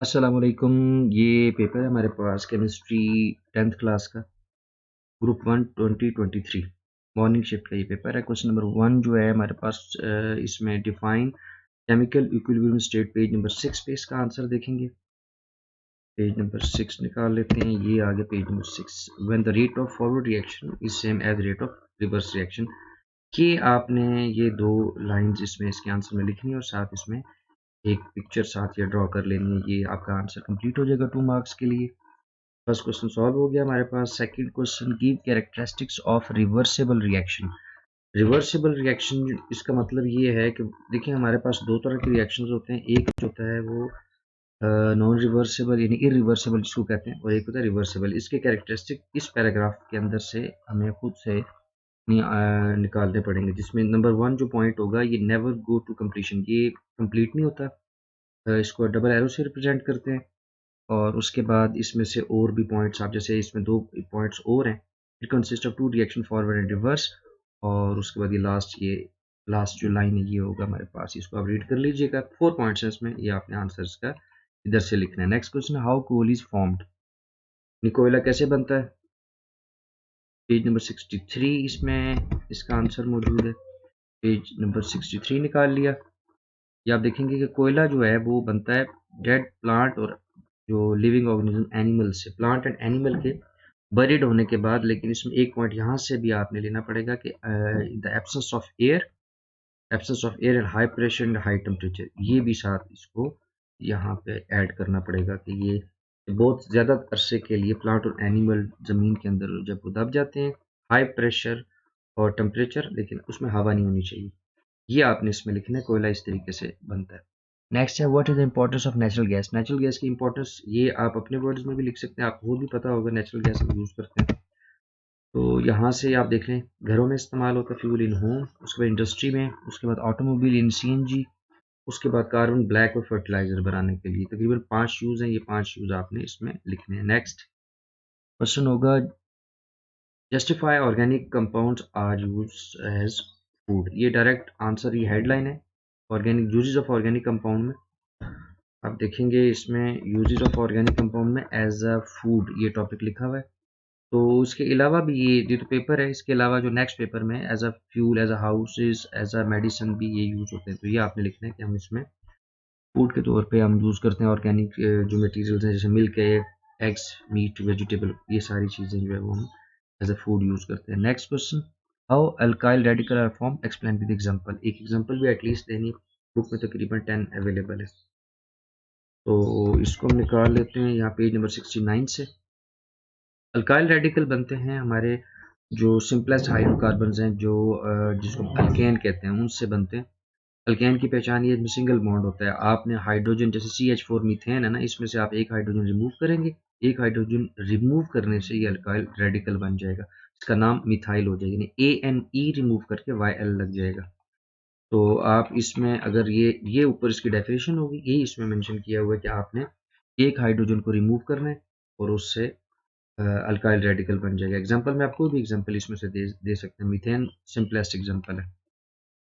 अस्सलामुअलैकुम। ये पेपर है हमारे पास केमिस्ट्री 10th क्लास का ग्रुप 1 2023 मॉर्निंग शिफ्ट का ये पेपर है। क्वेश्चन नंबर 1 जो है हमारे पास इसमें define chemical equilibrium state page number 6 पे इसका आंसर देखेंगे। पेज नंबर 6 निकाल लेते हैं। ये आ गया page number 6। When the rate of forward reaction is same as rate of reverse reaction. कि आपने ये दो लाइंस इसमें इसके आंसर में लिखनी है और साथ इसमें एक पिक्चर साथ ये ड्रॉ कर लेनी है। ये आपका आंसर कंप्लीट हो जाएगा 2 मार्क्स के लिए। फर्स्ट क्वेश्चन सॉल्व हो गया हमारे पास। Second question, give characteristics of reversible reaction. Reversible reaction इसका मतलब ये है कि देखिए हमारे पास दो तरह के रिएक्शंस होते हैं। एक जो होता है वो नॉन रिवर्सिबल यानी इरिवर्सिबल जिसको कहते हैं, और एक होता है रिवर्सिबल। इसके कैरेक्टरिस्टिक इस पैराग्राफ के अंदर से हमें खुद से निकालने पड़ेंगे, जिसमें नंबर 1 जो पॉइंट होगा ये नेवर गो टू कंप्लीशन, ये कंप्लीट नहीं होता। इसको डबल एरो से रिप्रेजेंट करते हैं। और उसके बाद इसमें से और भी पॉइंट्स, आप जैसे इसमें दो पॉइंट्स और हैं। It consist of two reaction forward and reverse. और उसके बाद ये लास्ट जो लाइन है ये होगा हमारे पास, इसको आप रीड कर लीजिएगा। 4 पॉइंट्स हैं इसमें, ये आपने आंसर्स का इधर से लिखना है। Next question, how coal is formed. कोयला कैसे बनता है। पेज नंबर 63 इसमें इसका आंसर मौजूद है। पेज नंबर 63 निकाल लिया। ये आप देखेंगे कि कोयला जो है वो बनता है डेड प्लांट और जो लिविंग ऑर्गेनिज्म एनिमल से, प्लांट एंड एनिमल के बरीड होने के बाद। लेकिन इसमें एक पॉइंट यहाँ से भी आपने लेना पड़ेगा कि in the absence of air and high pressure and high temperature, ये भी साथ इसको यहाँ पे ऐड करना पड़ेगा कि ये बहुत ज़्यादा अरसे के लिए प्लांट और एनिमल ज़मीन के अंदर जब वो दब जाते हैं, हाई प्रेशर और टेम्परेचर, लेकिन उसमें हवा नहीं होनी चाहिए। ये आपने इसमें लिखना है, कोयला इस तरीके से बनता है। नेक्स्ट है, what is the importance of natural gas. Natural gas की इंपॉर्टेंस ये आप अपने वर्ड्स में भी लिख सकते हैं, आपको भी पता होगा नेचुरल गैस हम यूज़ करते हैं। तो यहाँ से आप देख लें, घरों में इस्तेमाल होता है फ्यूल इन होम, उसके बाद इंडस्ट्री में, उसके बाद ऑटोमोबाइल इन सीएनजी, उसके बाद कार्बन ब्लैक और फर्टिलाइजर बनाने के लिए। तकरीबन 5 यूज़ हैं, ये 5 यूज़ आपने इसमें लिखने हैं। नेक्स्ट क्वेश्चन होगा, justify organic compounds are use as food. ये डायरेक्ट आंसर, ये हेडलाइन है। Organic uses of organic compound में आप देखेंगे, इसमें यूजेस ऑफ ऑर्गेनिक कंपाउंड में एज अ फूड ये टॉपिक लिखा हुआ है। तो उसके अलावा भी ये तो पेपर है, इसके अलावा जो नेक्स्ट पेपर में as a fuel, as a houses, as a medicine भी ये यूज होते हैं। तो ये आपने लिखना है कि हम इसमें फूड के तौर पे हम यूज़ करते हैं ऑर्गेनिक जो मटेरियल्स हैं, जैसे मिल्क है, एग्स, मीट, वेजिटेबल, ये सारी चीज़ें जो है वो हम एज अ फूड यूज़ करते हैं। Next question, how alkyl radical are form, explain with example. एक एग्जांपल भी एटलीस्ट देनी, बुक में तकरीबन 10 अवेलेबल है। तो इसको हम निकाल लेते हैं यहाँ पेज नंबर 69 से। अल्काइल रेडिकल बनते हैं हमारे जो सिंपलेस्ट हाइड्रोकार्बन हैं, जो जिसको अल्केन कहते हैं, उनसे बनते हैं। अल्केन की पहचान ये सिंगल बॉन्ड होता है। आपने हाइड्रोजन, जैसे CH4 मीथेन है ना, इसमें से आप एक हाइड्रोजन रिमूव करेंगे, एक हाइड्रोजन रिमूव करने से ये अल्काइल रेडिकल बन जाएगा। इसका नाम मिथाइल हो जाएगा, यानी ANE रिमूव करके YL लग जाएगा। तो आप इसमें अगर ये ऊपर इसकी डेफिनेशन होगी, यही इसमें मेंशन किया हुआ है कि आपने एक हाइड्रोजन को रिमूव करना है और उससे अल्काइल रेडिकल बन जाएगा। एग्जाम्पल में आपको भी एग्जाम्पल इसमें से दे सकते हैं। मीथेन सिंपलेस्ट एग्जाम्पल है।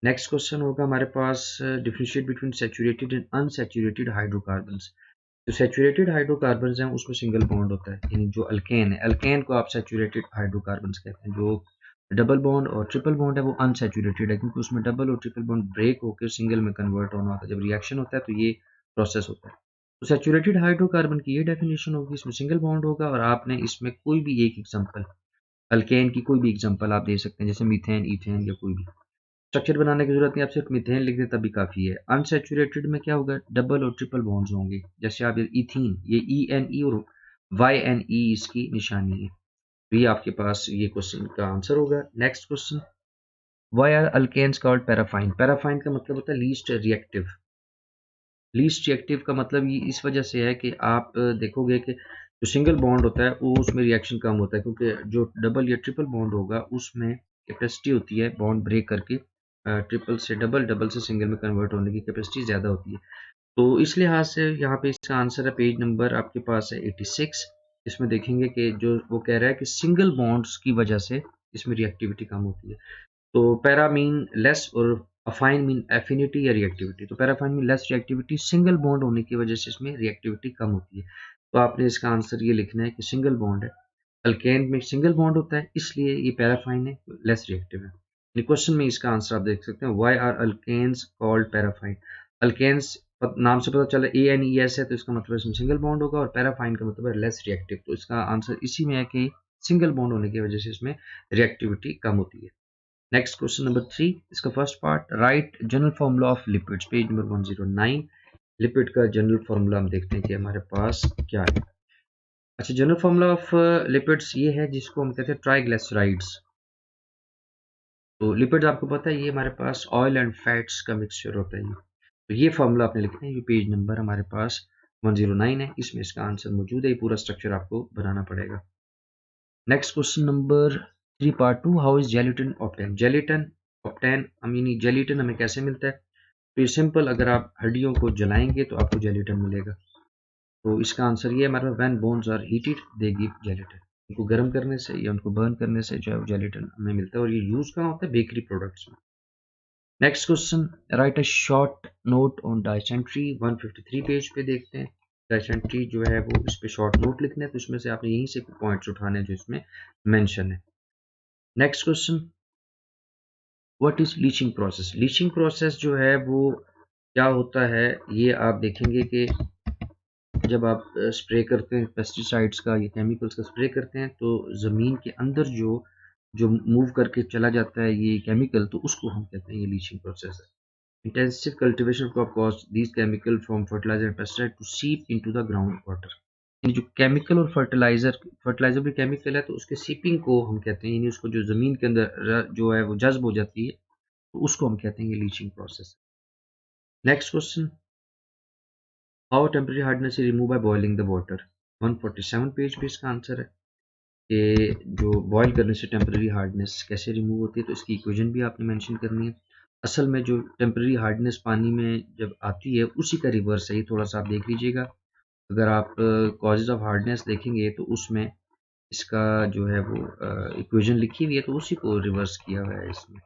नेक्स्ट क्वेश्चन होगा हमारे पास, differentiate between saturated and unsaturated hydrocarbons. जो सैचुरेटेड हाइड्रोकार्बन्स हैं उसमें सिंगल बॉन्ड होता है, यानी जो अल्केन है, अल्केन को आप सैचुरेटेड हाइड्रोकार्बन्स कहते हैं। जो डबल बॉन्ड और ट्रिपल बॉन्ड है वो अनसैचुरेटेड है, क्योंकि उसमें डबल और ट्रिपल बॉन्ड ब्रेक होकर सिंगल में कन्वर्ट होना होता है। जब रिएक्शन होता है तो ये प्रोसेस होता है। तो सैचुरेटेड हाइड्रोकार्बन की ये डेफिनेशन होगी, इसमें सिंगल बॉन्ड होगा और आपने इसमें कोई भी एक एग्जांपल, अल्केन की कोई भी एग्जांपल आप दे सकते हैं, जैसे मीथेन, इथेन या कोई भी। स्ट्रक्चर बनाने की जरूरत नहीं, आप सिर्फ मीथेन लिख दें तभी काफ़ी है। अनसैचुरेटेड में क्या होगा, डबल और ट्रिपल बॉन्ड्स होंगे। जैसे आप इथीन, ये ENE और YNE इसकी निशानी है। तो ये आपके पास ये क्वेश्चन का आंसर होगा। Next question, why are alkanes called paraffin. Paraffin का मतलब होता है लीस्ट रिएक्टिव। लीस्ट रिएक्टिव का मतलब ये इस वजह से है कि आप देखोगे कि जो सिंगल बॉन्ड होता है वो उसमें रिएक्शन कम होता है, क्योंकि जो डबल या ट्रिपल बॉन्ड होगा उसमें कैपेसिटी होती है बॉन्ड ब्रेक करके ट्रिपल से डबल, डबल से सिंगल में कन्वर्ट होने की कैपेसिटी ज़्यादा होती है। तो इस लिहाज से यहाँ पे इसका आंसर है, पेज नंबर आपके पास है 86। इसमें देखेंगे कि जो वो कह रहा है कि सिंगल बॉन्ड्स की वजह से इसमें रिएक्टिविटी कम होती है। तो पैरा मीन लेस और अफाइन मीन एफिनिटी या रिएक्टिविटी, तो paraffin mean less reactivity, single bond होने की वजह से इसमें रिएक्टिविटी कम होती है। तो आपने इसका आंसर ये लिखना है कि सिंगल बॉन्ड है, अल्केन में सिंगल बॉन्ड होता है इसलिए ये पैराफाइन है, लेस रिएक्टिव है। क्वेश्चन में इसका आंसर आप देख सकते हैं, why are alkanes called paraffin. Alkanes नाम से पता चला ANES है तो इसका मतलब इसमें सिंगल बॉन्ड होगा, और पैराफाइन का मतलब है लेस रिएक्टिव, तो इसका आंसर इसी में है कि सिंगल बॉन्ड होने की वजह से इसमें रिएक्टिविटी कम होती है। नेक्स्ट क्वेश्चन नंबर 3, इसका first part, right general formula of lipids, page number 109। Lipid का जनरल फार्मूला हम देखते हैं कि हमारे पास क्या है। अच्छा, जनरल फार्मूला ऑफ लिपिड्स ये है जिसको हम कहते हैं ट्राइग्लिसराइड्स। तो लिपिड्स आपको पता है ये हमारे पास ऑयल एंड फैट्स का मिक्सचर होता है। तो ये फार्मूला आपने लिखना है, ये पेज नंबर हमारे पास 109 है, इसमें इसका आंसर मौजूद है, ये पूरा स्ट्रक्चर आपको बनाना पड़ेगा। Next question number 3 part 2, how is gelatin obtain. Gelatin obtain meaning gelatin हमें कैसे मिलता है, तो ये सिंपल, अगर आप हड्डियों को जलाएंगे तो आपको जेलेटिन मिलेगा। तो इसका आंसर ये है हमारा, when bones are heated they give gelatin. उनको गर्म करने से या उनको बर्न करने से जो है वो जेलेटिन हमें मिलता है, और ये यूज कहाँ होता है, बेकरी प्रोडक्ट्स में। Next question, right a short note on dysentery, 153 page पे देखते हैं। डायसेंट्री जो है वो इस पे शॉर्ट नोट लिखना है, तो इसमें से आपने यहीं से पॉइंट्स उठाने हैं जो इसमें मेंशन है। Next question, what is leaching process. Leaching process जो है वो क्या होता है, ये आप देखेंगे कि जब आप स्प्रे करते हैं पेस्टिसाइड्स का या केमिकल्स का स्प्रे करते हैं, तो ज़मीन के अंदर जो जो मूव करके चला जाता है ये केमिकल, तो उसको हम कहते हैं ये लीचिंग प्रोसेस है। Intensive cultivation crop cause these chemical from fertiliser and pesticide to seep into the ground water. यानी जो केमिकल और फर्टिलाइजर, फर्टिलाइजर भी केमिकल है तो उसके सीपिंग को हम कहते हैं, यानी उसको जो ज़मीन के अंदर जो है वो जज्ब हो जाती है, तो उसको हम कहते हैं ये leaching process. Next question, how temporary hardness is remove by boiling the water, 147 page पे इसका आंसर है कि जो बॉयल करने से टेम्परेरी हार्डनेस कैसे रिमूव होती है, तो इसकी इक्वेशन भी आपने मेंशन करनी है। असल में जो टेम्परेरी हार्डनेस पानी में जब आती है उसी का रिवर्स है, ये थोड़ा सा आप देख लीजिएगा। अगर आप कॉजेज ऑफ हार्डनेस देखेंगे तो उसमें इसका जो है वो इक्वेशन लिखी हुई है, तो उसी को रिवर्स किया हुआ है इसमें।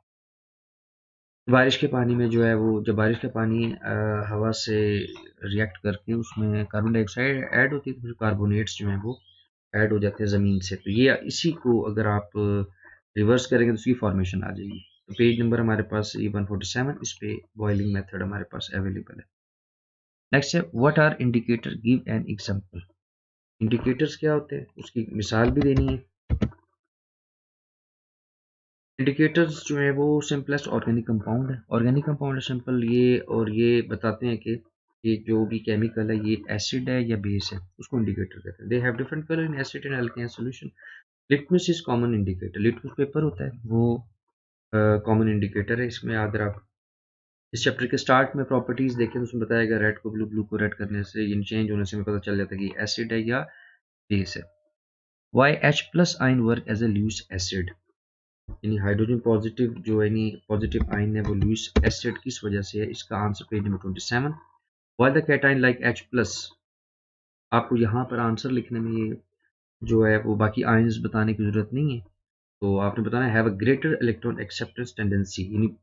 बारिश के पानी में जो है वो, जब बारिश का पानी हवा से रिएक्ट करके उसमें कार्बन डाइऑक्साइड ऐड होती है, तो फिर कार्बोनेट्स जो हैं वो ऐड हो जाते हैं ज़मीन से, तो ये इसी को अगर आप रिवर्स करेंगे तो उसकी फॉर्मेशन आ जाएगी। तो पेज नंबर हमारे पास ये 147, इस पे बॉइलिंग मेथड हमारे पास अवेलेबल है। नेक्स्ट है, what are indicator, give an example. Indicators क्या होते हैं उसकी मिसाल भी देनी है। इंडिकेटर्स जो है वो सिंपलेस्ट ऑर्गेनिक कंपाउंड है, ऑर्गेनिक कंपाउंड है सिंपल ये, और ये बताते हैं कि ये जो भी केमिकल है ये एसिड है या बेस है, उसको इंडिकेटर कहते हैं। They have different colour in acid and alkane solution. Litmus is common indicator, litmus paper होता है वो कॉमन इंडिकेटर है। इसमें अगर आप इस चैप्टर के स्टार्ट में प्रॉपर्टीज देखें तो उसमें बताएगा रेड को ब्लू, ब्लू को रेड करने से, इन चेंज होने से हमें पता चल जाता है कि एसिड है या बेस है। Why H plus ion work as a Lewis acid, यानी हाइड्रोजन पॉजिटिव जो यानी पॉजिटिव आइन है वो लुइस एसिड किस वजह से है, इसका answer page number 27। Why the cation like H plus, आपको यहाँ पर आंसर लिखने में ये जो है वो बाकी आयंस बताने की जरूरत नहीं है, तो आपने बताना have a greater electron acceptance tendency, यानी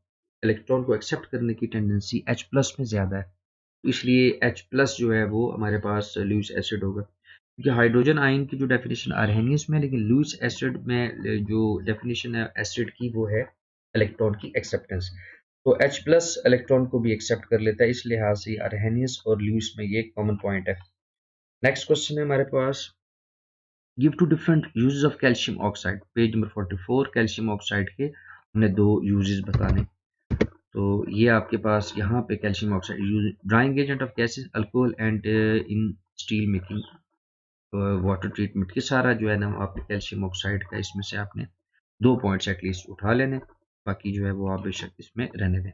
इलेक्ट्रॉन को एक्सेप्ट करने की टेंडेंसी H प्लस में ज़्यादा है, तो इसलिए H प्लस जो है वो हमारे पास लुइस एसिड होगा। क्योंकि हाइड्रोजन आयन की जो डेफिनेशन आर्हेनियस में है, लेकिन लुइस एसिड में जो डेफिनेशन है एसिड की वो है इलेक्ट्रॉन की एक्सेप्टेंस, तो H प्लस इलेक्ट्रॉन को भी एक्सेप्ट कर लेता है, इस लिहाज से आर्हेनियस और लुइस में ये कॉमन पॉइंट है। नेक्स्ट क्वेश्चन है हमारे पास, give two different uses of calcium oxide, page number 44। Calcium oxide के हमने दो यूजेस बताने, तो ये आपके पास यहाँ पे calcium oxide use, drying agent of gases, alcohol and in steel making, water treatment, के सारा जो है ना आपके कैल्शियम ऑक्साइड का, इसमें से आपने 2 पॉइंट्स एटलीस्ट उठा लेने, बाकी जो है वो आप बेशक इसमें रहने दें।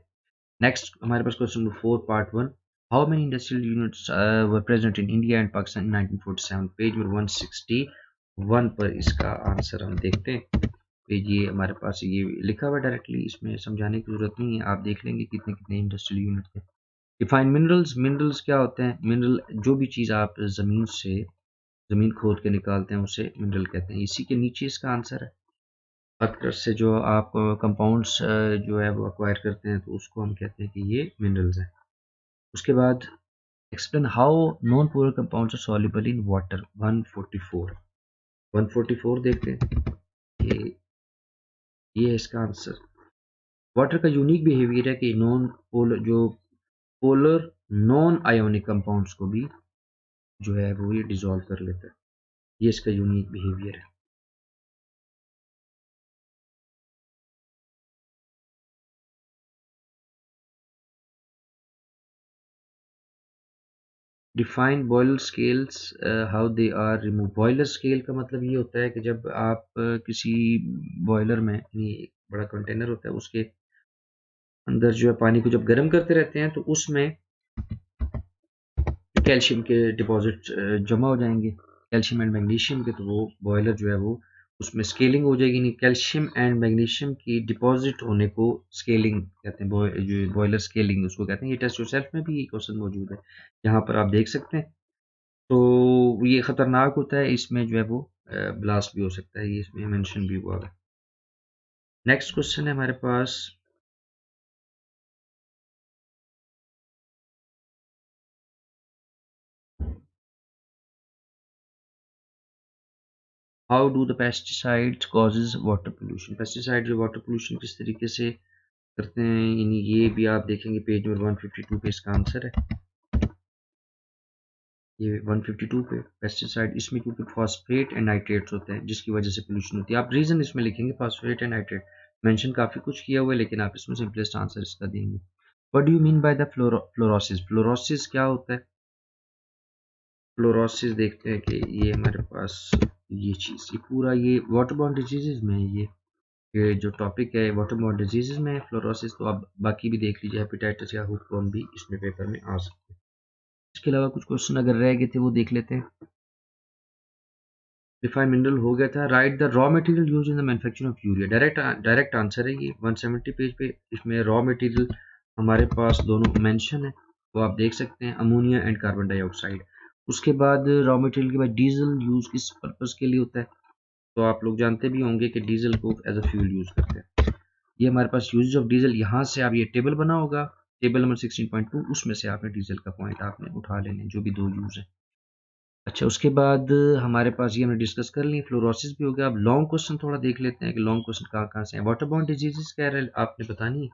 नेक्स्ट हमारे पास question number 4 part 1, how many industrial units were present in India and Pakistan in 1947, page number 161 पर इसका आंसर हम देखते हैं। पेज ये हमारे पास ये लिखा हुआ डायरेक्टली, इसमें समझाने की जरूरत नहीं है, आप देख लेंगे कितने कितने इंडस्ट्रियल यूनिट थे। डिफाइन मिनरल्स, मिनरल्स क्या होते हैं, मिनरल जो भी चीज़ आप ज़मीन से, ज़मीन खोद के निकालते हैं उसे मिनरल कहते हैं, इसी के नीचे इसका आंसर है। पत्थर से जो आप कंपाउंड्स जो है वो अक्वायर करते हैं तो उसको हम कहते हैं कि ये मिनरल्स हैं। उसके बाद explain how non polar compounds are soluble in water 144। 144 देखते हैं, ये है इसका आंसर। वाटर का यूनिक बिहेवियर है कि नॉन पोलर जो पोलर नॉन आयोनिक कंपाउंड्स को भी जो है वो ये डिसॉल्व कर लेता है, ये इसका यूनिक बिहेवियर है। Define boiler scales how they are remove. Boiler scale का मतलब ये होता है कि जब आप किसी बॉयलर में, यानी एक बड़ा कंटेनर होता है, उसके अंदर जो है पानी को जब गर्म करते रहते हैं तो उसमें कैल्शियम के डिपॉजिट जमा हो जाएंगे, कैल्शियम एंड मैग्नीशियम के, तो वो बॉयलर जो है वो उसमें स्केलिंग हो जाएगी। नहीं, कैल्शियम एंड मैग्नीशियम की डिपॉजिट होने को स्केलिंग कहते हैं, जो बॉयलर स्केलिंग उसको कहते हैं। ये टेस्ट योरसेल्फ में भी ये क्वेश्चन मौजूद है, यहाँ पर आप देख सकते हैं। तो ये खतरनाक होता है, इसमें जो है वो ब्लास्ट भी हो सकता है, ये इसमें मेंशन भी हुआ है। नेक्स्ट क्वेश्चन है हमारे पास, how do the pesticides causes water pollution. Pesticide जो वाटर पोल्यूशन किस तरीके से करते हैं, यानी ये भी आप देखेंगे पेज नंबर 152 पे इसका आंसर है। ये 152 पे पेस्टिसाइड, इसमें क्योंकि फॉस्फेट एंड नाइट्रेट्स होते हैं जिसकी वजह से पोल्यूशन होती है। आप रीजन इसमें लिखेंगे फॉस्फेट एंड नाइट्रेट, मेंशन काफ़ी कुछ किया हुआ है लेकिन आप इसमें सिंपलेस्ट आंसर इसका देंगे। What do you mean by the fluorosis. Fluorosis क्या होता है? फ्लोरोसिस देखते हैं कि ये हमारे पास ये चीज़, ये पूरा ये वाटरबॉर्न डिजीजेज में है, ये जो टॉपिक है वाटरबॉर्न डिजीजेज में है फ्लोरोसिस। तो आप बाकी भी देख लीजिए, हेपेटाइटिस या हुकवर्म भी इसमें पेपर में आ सकते हैं। इसके अलावा कुछ क्वेश्चन अगर रह गए थे वो देख लेते हैं। रिफाइंड मिनरल हो गया था। Right the raw material use in the manufacturing of urea. Direct answer है ये 170 पेज पे। इसमें रॉ मटेरियल हमारे पास दोनों मेंशन है, वो आप देख सकते हैं, अमोनिया एंड कार्बन डाइऑक्साइड। उसके बाद रॉ मटेरियल के बाद डीजल यूज किस पर्पज़ के लिए होता है, तो आप लोग जानते भी होंगे कि डीजल को एज अ फ्यूल यूज करते हैं। ये हमारे पास यूज ऑफ डीजल, यहाँ से आप ये टेबल बना होगा, टेबल नंबर 16.2, उसमें से आपने डीजल का पॉइंट आपने उठा लेने, जो भी दो यूज है। अच्छा, उसके बाद हमारे पास ये हमने डिस्कस कर ली, फ्लोरोसिस भी हो गया। अब लॉन्ग क्वेश्चन थोड़ा देख लेते हैं कि लॉन्ग क्वेश्चन कहाँ कहाँ से हैं। वाटरबॉर्न डिजीजेस कह रहे हैं, आपने बतानी है।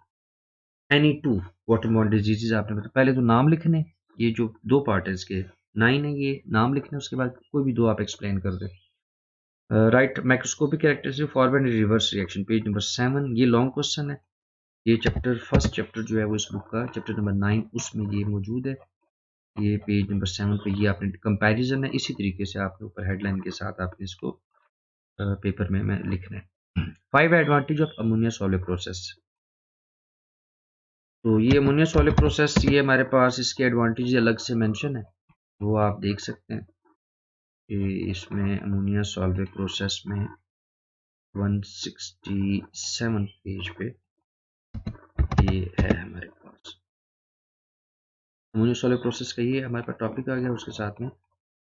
एनी टू वाटरबॉर्न डिजीजेस आपने बता, पहले तो नाम लिखने, ये जो दो पार्ट है इसके 9 है, ये नाम लिखने, उसके बाद कोई भी दो आप एक्सप्लेन कर दें। Right microscopic characteristic forward and reverse reaction, page number 7, ये लॉन्ग क्वेश्चन है। ये चैप्टर फर्स्ट चैप्टर जो है वो इस बुक का चैप्टर नंबर 9 उसमें ये मौजूद है। ये पेज नंबर 7 पे ये आपने कंपैरिजन है, इसी तरीके से आपने ऊपर हेडलाइन के साथ आपने इसको पेपर में लिखना है। 5 advantage of ammonia solvent process. तो ये अमोनिया सॉल्वेंट प्रोसेस, ये हमारे पास इसके एडवांटेज अलग से मेंशन है, वो आप देख सकते हैं कि इसमें अमोनिया सॉल्वेंट प्रोसेस में 167 पेज पे ये है हमारे पास। अमोनिया सॉल्वेंट प्रोसेस का ये हमारे पास टॉपिक आ गया, उसके साथ में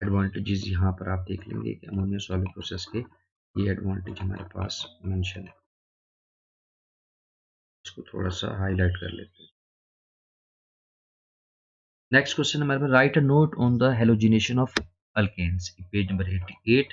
एडवांटेजेस यहाँ पर आप देख लेंगे कि अमोनिया सॉल्वेंट प्रोसेस के ये एडवांटेज हमारे पास मेंशन है। इसको थोड़ा सा हाईलाइट कर लेते हैं। नेक्स्ट क्वेश्चन हमारे पास, write a note on the halogenation of alkanes, page number 88।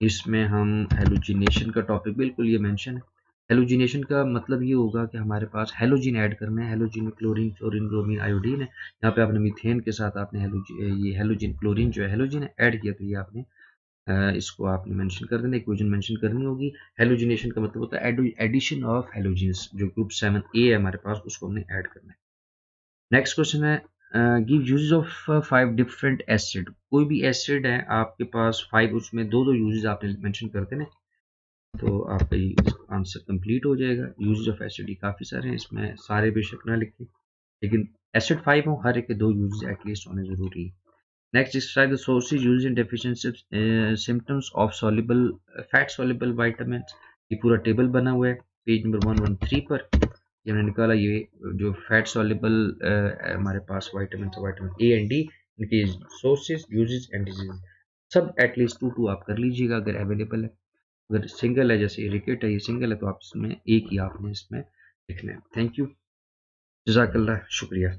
इसमें हम हेलोजिनेशन का टॉपिक बिल्कुल ये मेंशन है। हेलोजिनेशन का मतलब ये होगा कि हमारे पास हेलोजिन ऐड करना है। Halogen chlorine, fluorine, bromine, iodine है। यहाँ पे आपने मीथेन के साथ आपने ये हेलोजिन, क्लोरीन जो है हेलोजिन है, ऐड किया, तो ये आपने इसको आपने मेंशन कर देना, इक्वेशन मेंशन करनी होगी। हेलोजिनेशन का मतलब होता है एडिशन ऑफ हेलोजिन्स, जो ग्रुप 7A है हमारे पास, उसको हमने ऐड करना है। नेक्स्ट क्वेश्चन है, give uses of 5 different acid. कोई भी एसिड है आपके पास 5, उसमें दो दो यूजेस आपने मेंशन कर देना, तो आपका ये आंसर कंप्लीट हो जाएगा। यूजेस ऑफ एसिड ये काफ़ी सारे हैं, इसमें सारे बेशक ना लिखें, लेकिन एसिड 5 हो, हर एक के दो यूजेस एटलीस्ट होने ज़रूरी है। Next, describe the sources used in deficiency symptoms of soluble fat soluble vitamins। ये पूरा टेबल बना हुआ है पेज नंबर 113 पर, ये हमने निकाला। ये जो फैट सॉल्युबल हमारे पास विटामिन ए एंड डी, इनके सोर्सेज, यूजेस एंड डिजीज सब एटलीस्ट 2 आप कर लीजिएगा अगर अवेलेबल है। अगर सिंगल है, जैसे रिकेट है, ये सिंगल है, तो आप इसमें एक ही आपने इसमें लिखना है। थैंक यू, जज़ाकल्लाह, शुक्रिया।